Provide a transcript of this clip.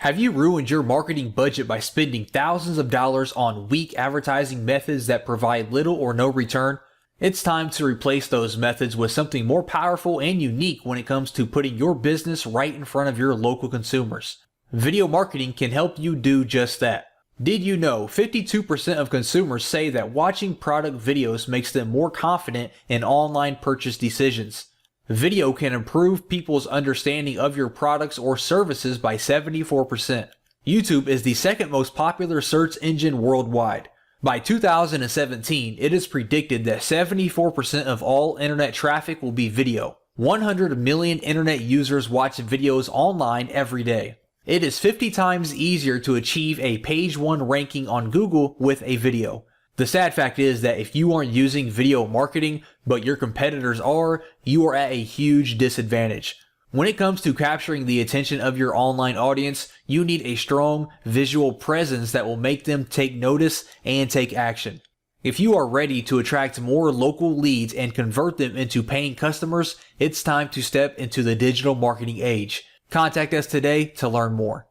Have you ruined your marketing budget by spending thousands of dollars on weak advertising methods that provide little or no return? It's time to replace those methods with something more powerful and unique when it comes to putting your business right in front of your local consumers. Video marketing can help you do just that. Did you know 52% of consumers say that watching product videos makes them more confident in online purchase decisions? Video can improve people's understanding of your products or services by 74%. YouTube is the second most popular search engine worldwide. By 2017, it is predicted that 74% of all internet traffic will be video. 100 million internet users watch videos online every day. It is 50 times easier to achieve a page 1 ranking on Google with a video. The sad fact is that if you aren't using video marketing, but your competitors are, you are at a huge disadvantage. When it comes to capturing the attention of your online audience, you need a strong visual presence that will make them take notice and take action. If you are ready to attract more local leads and convert them into paying customers, it's time to step into the digital marketing age. Contact us today to learn more.